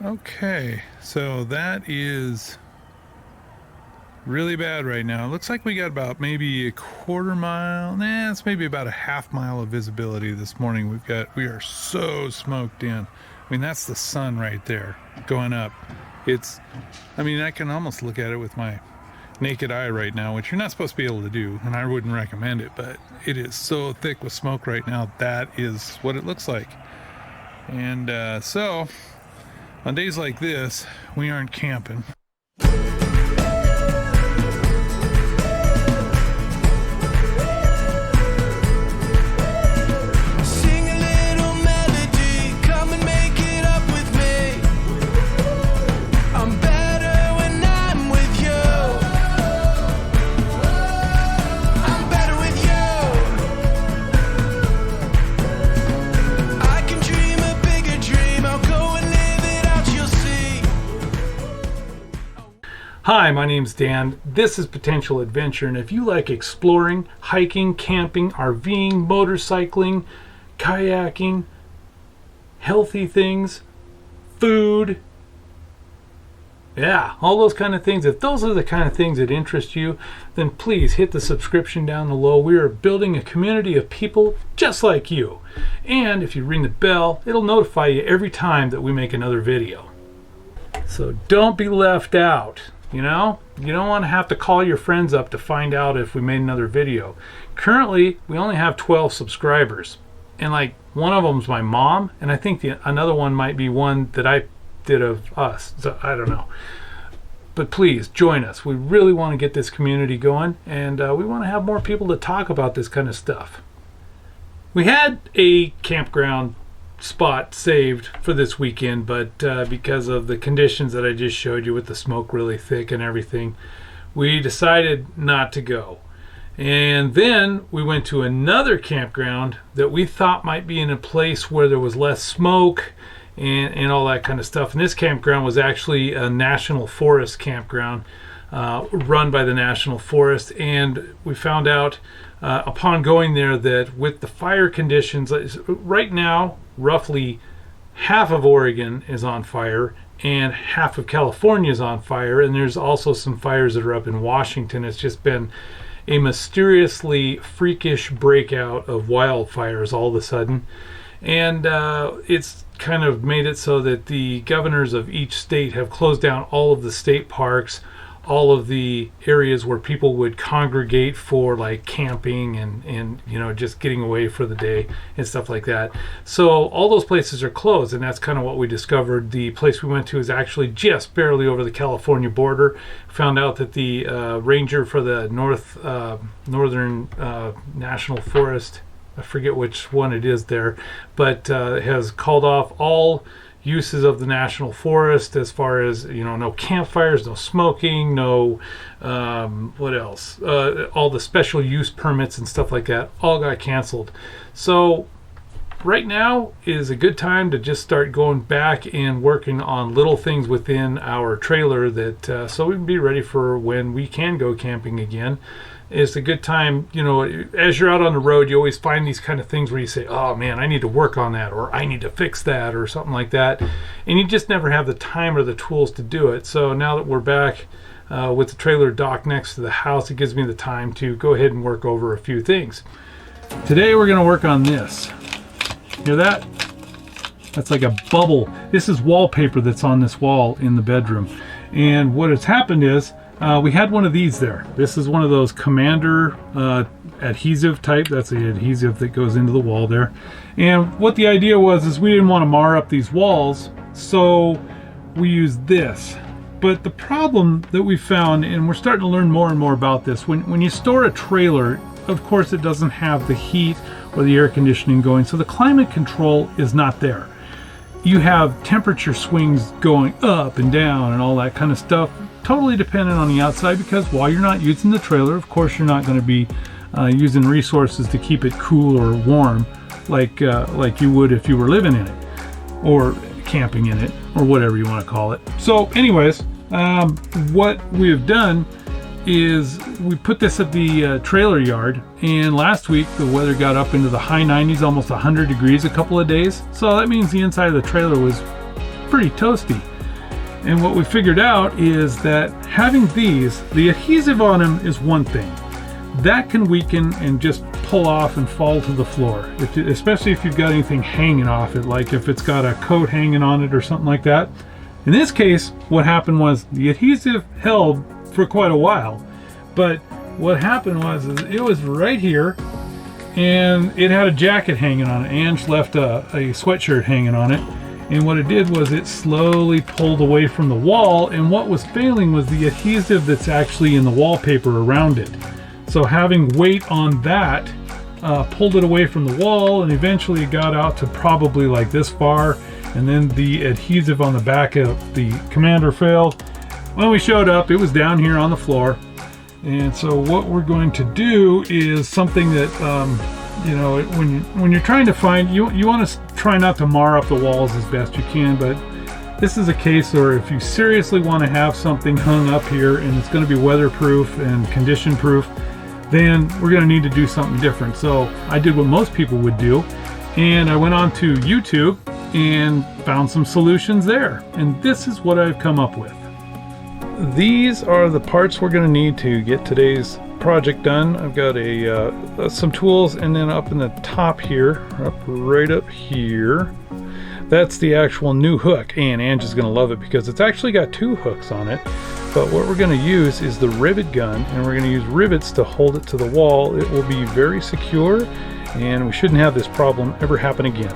Okay, so that is really bad right now. It looks like we got about maybe a quarter mile. Nah, it's maybe about a half mile of visibility this morning. We are so smoked in. I mean, that's the sun right there going up. I can almost look at it with my naked eye right now, which you're not supposed to be able to do, and I wouldn't recommend it, but it is so thick with smoke right now. That is what it looks like. And so on days like this, we aren't camping. Hi, my name's Dan. This is Potential Adventure, and if you like exploring, hiking, camping, RVing, motorcycling, kayaking, healthy things, food, all those kind of things, if those are the kind of things that interest you, then please hit the subscription down below. We are building a community of people just like you. And if you ring the bell, it'll notify you every time that we make another video. So don't be left out. You know, you don't want to have to call your friends up to find out if we made another video. Currently, we only have 12 subscribers, and like one of them's my mom, and I think another one might be one that I did of us. So I don't know. But please join us. We really want to get this community going, and we want to have more people to talk about this kind of stuff. We had a campground spot saved for this weekend, but because of the conditions that I just showed you with the smoke really thick and everything, we decided not to go. And then we went to another campground that we thought might be in a place where there was less smoke and all that kind of stuff. And this campground was actually a national forest campground run by the National Forest, and we found out upon going there that with the fire conditions right now, roughly half of Oregon is on fire and half of California is on fire, and there's also some fires that are up in Washington. It's just been a mysteriously freakish breakout of wildfires all of a sudden, and it's kind of made it so that the governors of each state have closed down all of the state parks, all of the areas where people would congregate for like camping and you know, just getting away for the day and stuff like that. So all those places are closed, and that's kind of what we discovered. The place we went to is actually just barely over the California border. Found out that the ranger for the northern national forest, I forget which one it is there, but has called off all uses of the national forest, as far as, you know, no campfires, no smoking, no what else, all the special use permits and stuff like that all got canceled. So right now is a good time to just start going back and working on little things within our trailer that so we can be ready for when we can go camping again. It's a good time, you know, as you're out on the road, you always find these kind of things where you say, oh man, I need to work on that, or I need to fix that, or something like that, and you just never have the time or the tools to do it. So now that we're back with the trailer docked next to the house, it gives me the time to go ahead and work over a few things. Today we're going to work on this. Hear that? That's like a bubble. This is wallpaper that's on this wall in the bedroom, and what has happened is we had one of these there. This is one of those Commander adhesive type. That's the adhesive that goes into the wall there. And what the idea was is we didn't want to mar up these walls, so we used this. But the problem that we found, and we're starting to learn more and more about this, when you store a trailer, of course it doesn't have the heat or the air conditioning going, so the climate control is not there. You have temperature swings going up and down and all that kind of stuff, totally dependent on the outside, because while you're not using the trailer, of course you're not going to be using resources to keep it cool or warm like you would if you were living in it or camping in it or whatever you want to call it. So anyways, what we have done is we put this at the trailer yard, and last week the weather got up into the high 90s, almost 100 degrees a couple of days. So that means the inside of the trailer was pretty toasty. And what we figured out is that having these, the adhesive on them is one thing. That can weaken and just pull off and fall to the floor, especially if you've got anything hanging off it, like if it's got a coat hanging on it or something like that. In this case, what happened was the adhesive held for quite a while, but what happened was it was right here, and it had a jacket hanging on it. Ange left a sweatshirt hanging on it, and what it did was it slowly pulled away from the wall, and what was failing was the adhesive that's actually in the wallpaper around it. So having weight on that pulled it away from the wall, and eventually it got out to probably like this far, and then the adhesive on the back of the Commander failed. When we showed up, it was down here on the floor. And so what we're going to do is something that you know, when you're trying to find, you want to try not to mar up the walls as best you can, but this is a case where if you seriously want to have something hung up here and it's going to be weatherproof and condition proof, then we're going to need to do something different. So I did what most people would do, and I went on to YouTube and found some solutions there, and this is what I've come up with. These are the parts we're going to need to get today's project done. I've got some tools, and then up in the top here, right up here, that's the actual new hook, and Ange is going to love it because it's actually got 2 hooks on it. But what we're going to use is the rivet gun, and we're going to use rivets to hold it to the wall. It will be very secure, and we shouldn't have this problem ever happen again.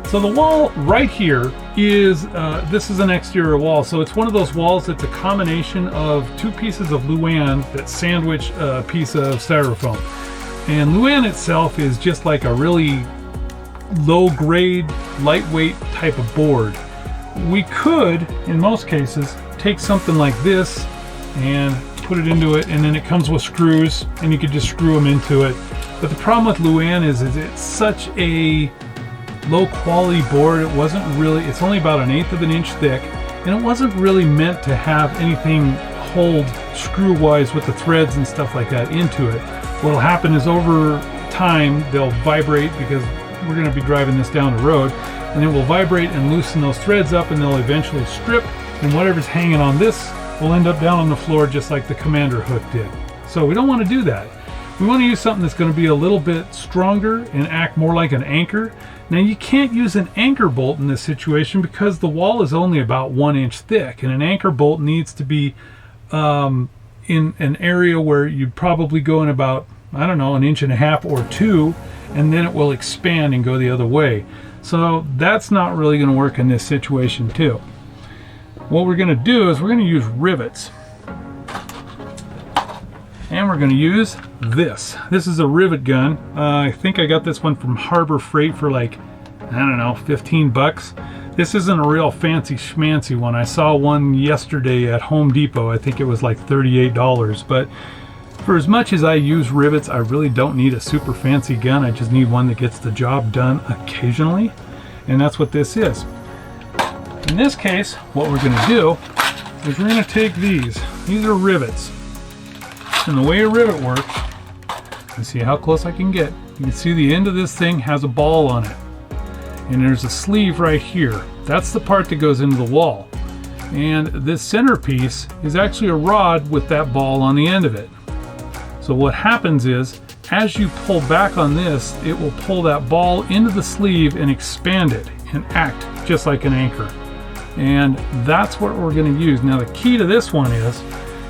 So the wall right here is, this is an exterior wall, so it's one of those walls that's a combination of 2 pieces of Luan that sandwich a piece of styrofoam. And Luan itself is just like a really low-grade, lightweight type of board. We could, in most cases, take something like this and put it into it, and then it comes with screws, and you could just screw them into it. But the problem with Luan is it's such a low quality board. It wasn't really, it's only about 1/8 of an inch thick, and it wasn't really meant to have anything hold screw wise with the threads and stuff like that into it. What'll happen is over time they'll vibrate, because we're going to be driving this down the road, and it will vibrate and loosen those threads up, and they'll eventually strip, and whatever's hanging on this will end up down on the floor just like the Commander hook did. So we don't want to do that. We want to use something that's going to be a little bit stronger and act more like an anchor. Now you can't use an anchor bolt in this situation because the wall is only about 1 inch thick, and an anchor bolt needs to be in an area where you'd probably go in about, I don't know, 1.5 inches or 2, and then it will expand and go the other way. So that's not really going to work in this situation too. What we're going to do is we're going to use rivets, and we're going to use this. This is a rivet gun. I think I got this one from Harbor Freight for like, I don't know, 15 bucks. This isn't a real fancy schmancy one. I saw one yesterday at Home Depot. I think it was like $38, but for as much as I use rivets, I really don't need a super fancy gun. I just need one that gets the job done occasionally, and that's what this is. In this case, what we're going to do is we're going to take these. These are rivets. And the way a rivet works, you see how close I can get. You can see the end of this thing has a ball on it. And there's a sleeve right here. That's the part that goes into the wall. And this centerpiece is actually a rod with that ball on the end of it. So what happens is, as you pull back on this, it will pull that ball into the sleeve and expand it and act just like an anchor. And that's what we're going to use. Now the key to this one is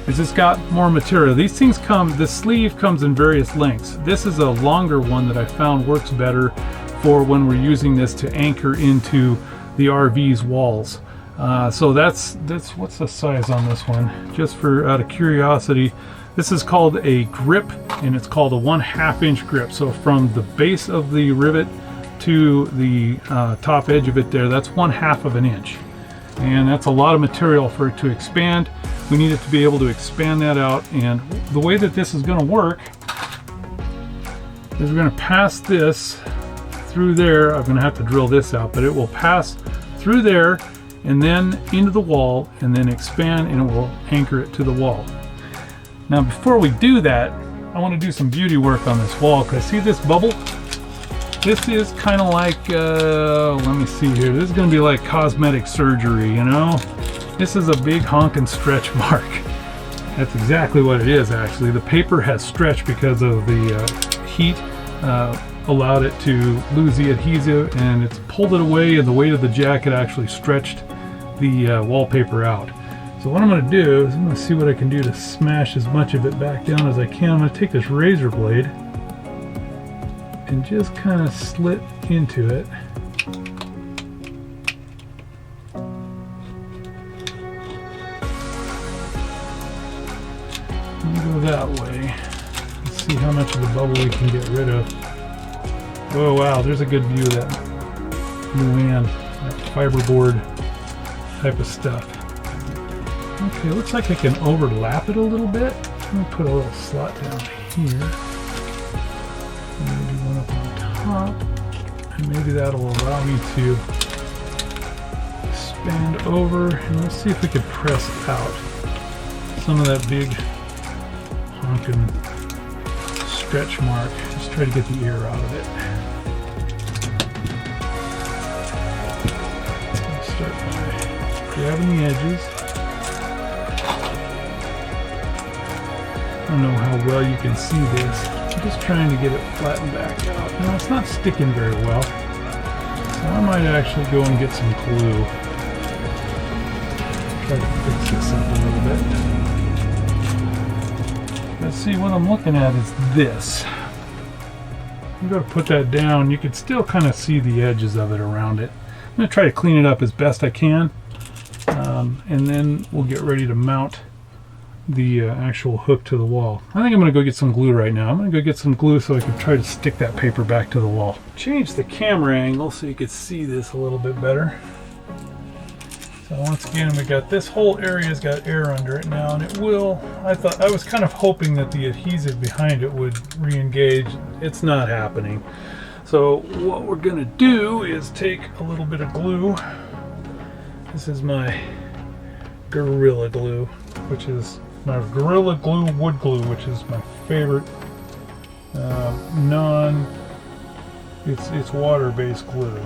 it's got more material. These things the sleeve comes in various lengths. This is a longer one that I found works better for when we're using this to anchor into the RV's walls. So that's what's the size on this one? Just for out of curiosity, this is called a grip, and it's called a 1/2 inch grip. So from the base of the rivet to the top edge of it there, that's 1/2 of an inch. And that's a lot of material for it to expand. We need it to be able to expand that out, and the way that this is going to work is we're going to pass this through there. I'm going to have to drill this out, but it will pass through there and then into the wall, and then expand, and it will anchor it to the wall. Now before we do that, I want to do some beauty work on this wall, because see this bubble? This is kind of like, let me see here. This is going to be like cosmetic surgery, you know? This is a big honking stretch mark. That's exactly what it is, actually. The paper has stretched because of the heat allowed it to lose the adhesive, and it's pulled it away, and the weight of the jacket actually stretched the wallpaper out. So what I'm going to do is I'm going to see what I can do to smash as much of it back down as I can. I'm going to take this razor blade and just kind of slit into it. Go that way. Let's see how much of the bubble we can get rid of. Oh wow, there's a good view of that Luan, that fiberboard type of stuff. Okay, looks like I can overlap it a little bit. Let me put a little slot down here. Maybe one up on top. And maybe that'll allow me to expand over. And let's see if we can press out some of that big honking stretch mark. Just try to get the air out of it. I'll start by grabbing the edges. I don't know how well you can see this. I'm just trying to get it flattened back out. Now it's not sticking very well, so I might actually go and get some glue. Try to fix this up a little bit. Let's see, what I'm looking at is this. I'm going to put that down. You can still kind of see the edges of it around it. I'm going to try to clean it up as best I can, and then we'll get ready to mount the actual hook to the wall. I think I'm going to go get some glue right now. I'm going to go get some glue so I can try to stick that paper back to the wall. Change the camera angle so you can see this a little bit better. So once again, we got this whole area's got air under it now, and it will. I was kind of hoping that the adhesive behind it would re-engage. It's not happening. So what we're going to do is take a little bit of glue. This is my Gorilla Glue, which is my Gorilla Glue wood glue, which is my favorite it's water-based glue.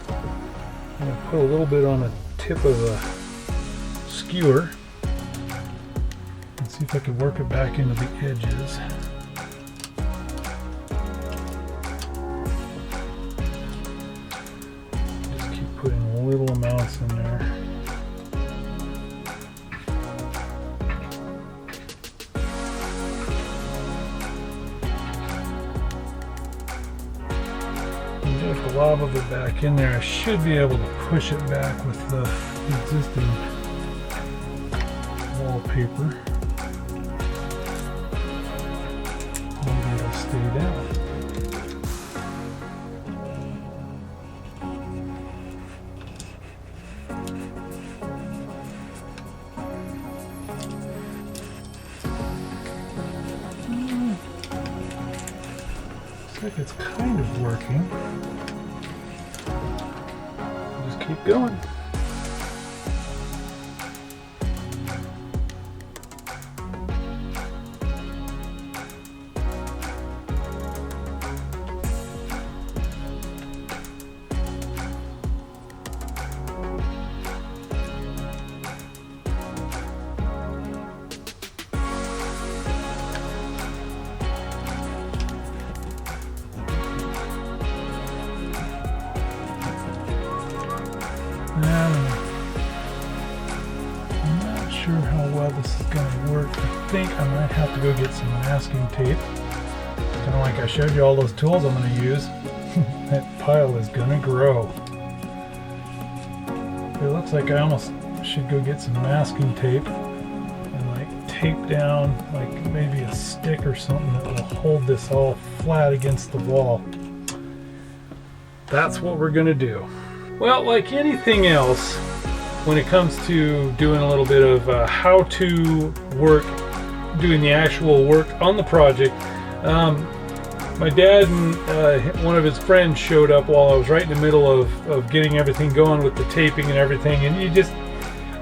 I'm going to put a little bit on the tip of a skewer and see if I can work it back into the edges. Just keep putting little amounts in there. A glob of it back in there. I should be able to push it back with the existing wallpaper. Maybe it'll stay down. Looks like it's kind of working. Keep going. I'm not sure how well this is going to work. I think I might have to go get some masking tape. Kind of like I showed you all those tools I'm going to use. That pile is going to grow. It looks like I almost should go get some masking tape and like tape down like maybe a stick or something that will hold this all flat against the wall. That's what we're going to do. Well, like anything else, when it comes to doing a little bit of how-to work, doing the actual work on the project, my dad and one of his friends showed up while I was right in the middle of getting everything going with the taping and everything, and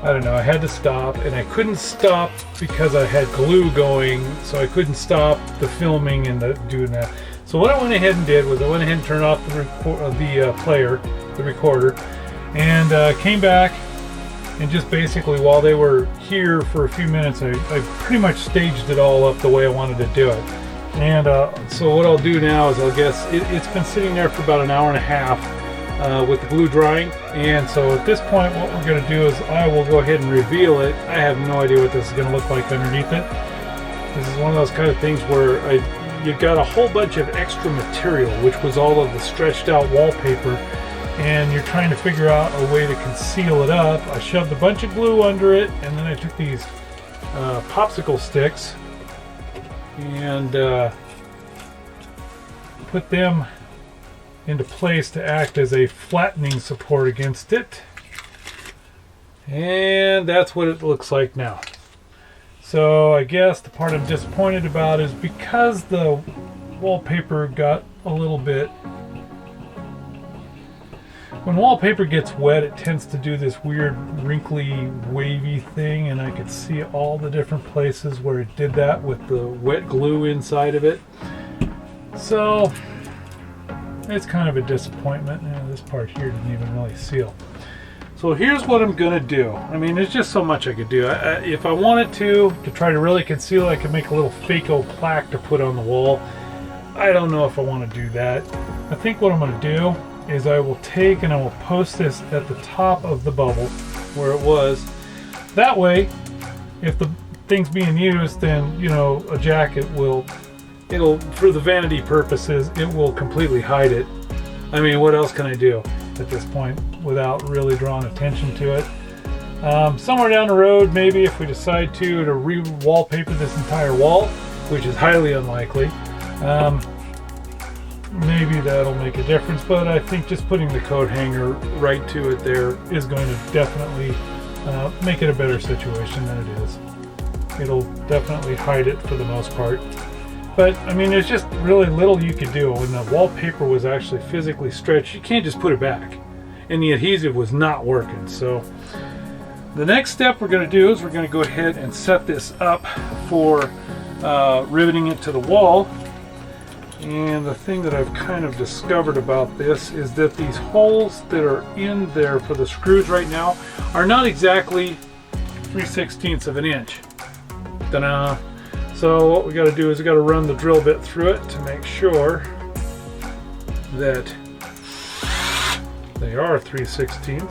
I don't know, I had to stop, and I couldn't stop because I had glue going, so I couldn't stop the filming and doing that. So what I went ahead and did was I went ahead and turned off the recorder, and came back, and just basically while they were here for a few minutes, I pretty much staged it all up the way I wanted to do it. And so what I'll do now is it's been sitting there for about an hour and a half with the glue drying, and so at this point what we're going to do is I will go ahead and reveal it. I have no idea what this is going to look like underneath it. This is one of those kind of things where you've got a whole bunch of extra material, which was all of the stretched out wallpaper, and you're trying to figure out a way to conceal it up. I shoved a bunch of glue under it, and then I took these popsicle sticks and put them into place to act as a flattening support against it, and that's what it looks like now. So I guess the part I'm disappointed about is because the wallpaper got a little bit, when wallpaper gets wet it tends to do this weird wrinkly wavy thing, and I could see all the different places where it did that with the wet glue inside of it. So it's kind of a disappointment. This part here didn't even really seal. So here's what I'm gonna do. I mean, there's just so much I could do. If I wanted to try to really conceal it, I could make a little Faco plaque to put on the wall. I don't know if I want to do that. I think what I'm gonna do is I will take and I will post this at the top of the bubble where it was. That way, if the thing's being used, then, you know, a jacket it'll, for the vanity purposes, it will completely hide it. I mean, what else can I do at this point without really drawing attention to it? Somewhere down the road, maybe if we decide to re-wallpaper this entire wall, which is highly unlikely, maybe that'll make a difference. But I think just putting the coat hanger right to it there is going to definitely make it a better situation than it is. It'll definitely hide it for the most part. But I mean, there's just really little you could do. When the wallpaper was actually physically stretched, you can't just put it back, and the adhesive was not working. So the next step we're going to do is we're going to go ahead and set this up for riveting it to the wall. And the thing that I've kind of discovered about this is that these holes that are in there for the screws right now are not exactly 3/16 of an inch. Ta-da! So what we got to do is we got to run the drill bit through it to make sure that they are 3/16.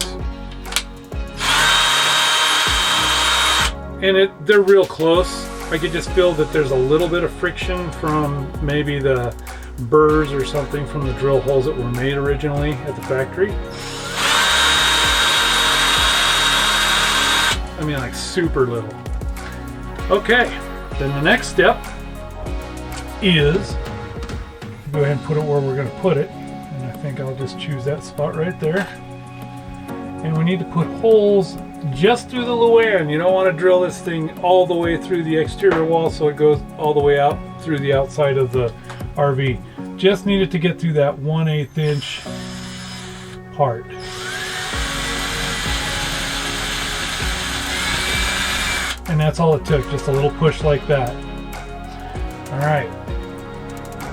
And they're real close. I could just feel that there's a little bit of friction from maybe the burrs or something from the drill holes that were made originally at the factory. I mean, like super little. Okay. Then the next step is go ahead and put it where we're going to put it, and I think I'll just choose that spot right there. And we need to put holes just through the luan. You don't want to drill this thing all the way through the exterior wall so it goes all the way out through the outside of the RV. Just needed to get through that 1/8 inch part. And that's all it took, just a little push like that. Alright,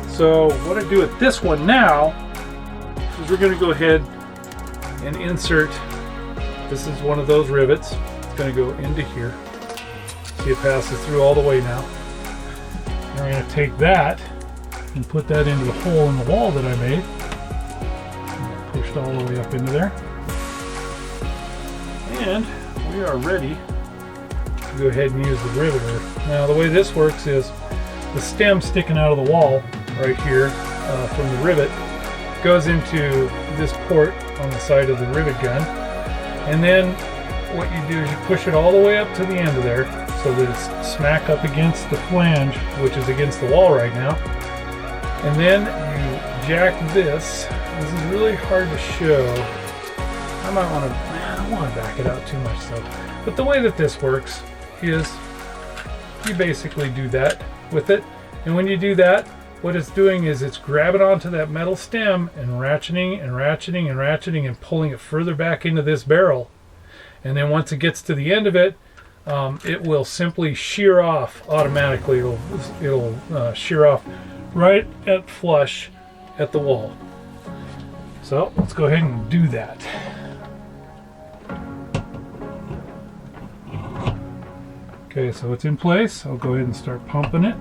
so what I do with this one now is we're going to go ahead and insert, this is one of those rivets, it's going to go into here. See, it passes through all the way now. And we're going to take that and put that into the hole in the wall that I made. Pushed all the way up into there. And we are ready to go ahead and use the riveter. Now the way this works is the stem sticking out of the wall right here from the rivet goes into this port on the side of the rivet gun, and then what you do is you push it all the way up to the end of there so that it's smack up against the flange, which is against the wall right now, and then you jack this. This is really hard to show. I don't want to back it out too much though. But the way that this works is you basically do that with it, and when you do that, what it's doing is it's grabbing onto that metal stem and ratcheting and ratcheting and ratcheting and pulling it further back into this barrel, And then once it gets to the end of it, it will simply shear off automatically. It'll shear off right at flush at the wall. So let's go ahead and do that. Okay, so it's in place. I'll go ahead and start pumping it.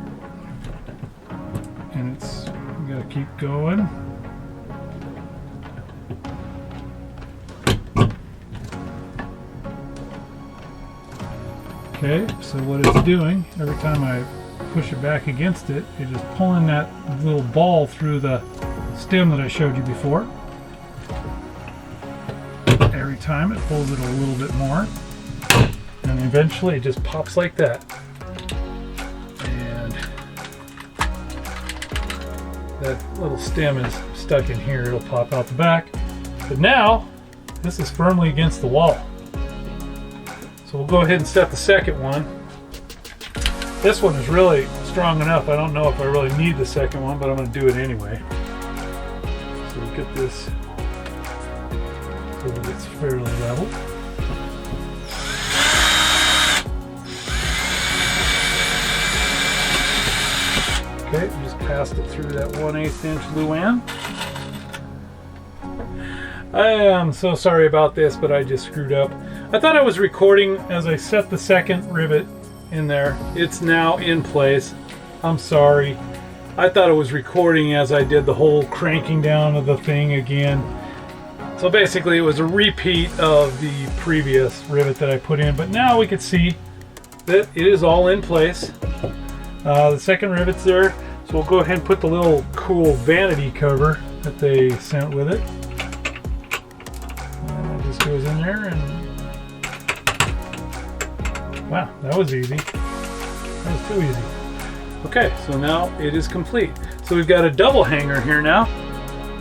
And you gotta keep going. Okay, so what it's doing, every time I push it back against it, it's just pulling that little ball through the stem that I showed you before. Every time it pulls it a little bit more, and eventually it just pops like that. And that little stem is stuck in here, it'll pop out the back. But now, this is firmly against the wall. So we'll go ahead and set the second one. This one is really strong enough. I don't know if I really need the second one, but I'm going to do it anyway. So we'll get this so that it's fairly level. Okay, just passed it through that 1/8 inch Luan. I am so sorry about this, but I just screwed up. I thought I was recording as I set the second rivet in there. It's now in place. I'm sorry. I thought it was recording as I did the whole cranking down of the thing again. So basically it was a repeat of the previous rivet that I put in, but now we can see that it is all in place. The second rivet's there, so we'll go ahead and put the little cool vanity cover that they sent with it. And it just goes in there and wow, that was easy. That was too easy. Okay, so now it is complete. So we've got a double hanger here now.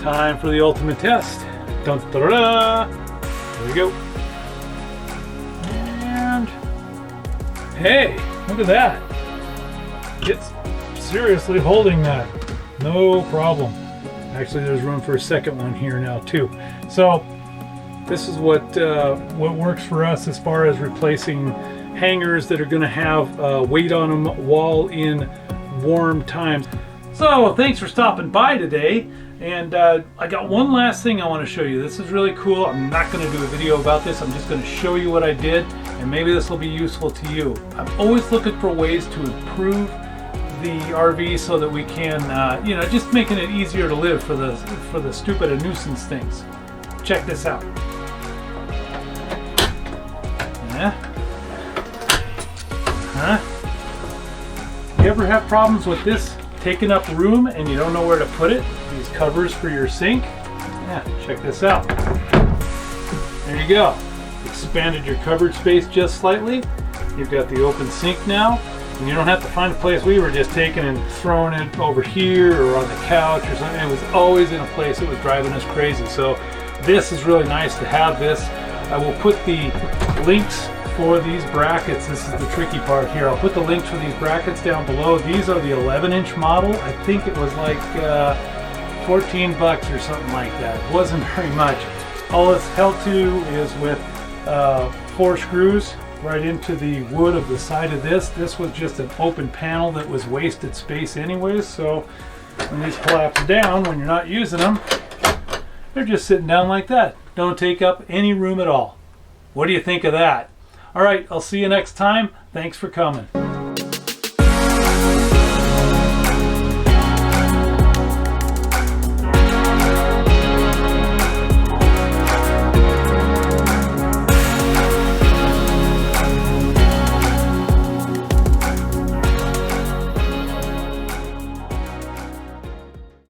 Time for the ultimate test. Dun, da, da, da. There we go. And hey, look at that. It's seriously holding that. No problem. Actually, there's room for a second one here now too. So this is what works for us as far as replacing hangers that are going to have weight on them while in warm times. So thanks for stopping by today, and I got one last thing I want to show you. This is really cool. I'm not going to do a video about this. I'm just going to show you what I did, and maybe this will be useful to you. I'm always looking for ways to improve the RV so that we can just making it easier to live for the stupid and nuisance things. Check this out. Yeah. Huh? You ever have problems with this taking up room and you don't know where to put it? These covers for your sink? Yeah, check this out. There you go. Expanded your cupboard space just slightly. You've got the open sink now, and you don't have to find a place. We were just taking and throwing it over here or on the couch or something. It was always in a place that was driving us crazy. So this is really nice to have this. I will put the links for these brackets. This is the tricky part here. I'll put the links for these brackets down below. These are the 11-inch model. I think it was like 14 bucks or something like that. It wasn't very much. All it's held to is with 4 screws right into the wood of the side of this. This was just an open panel that was wasted space anyways, so when these collapse down, when you're not using them, they're just sitting down like that. Don't take up any room at all. What do you think of that? All right, I'll see you next time. Thanks for coming.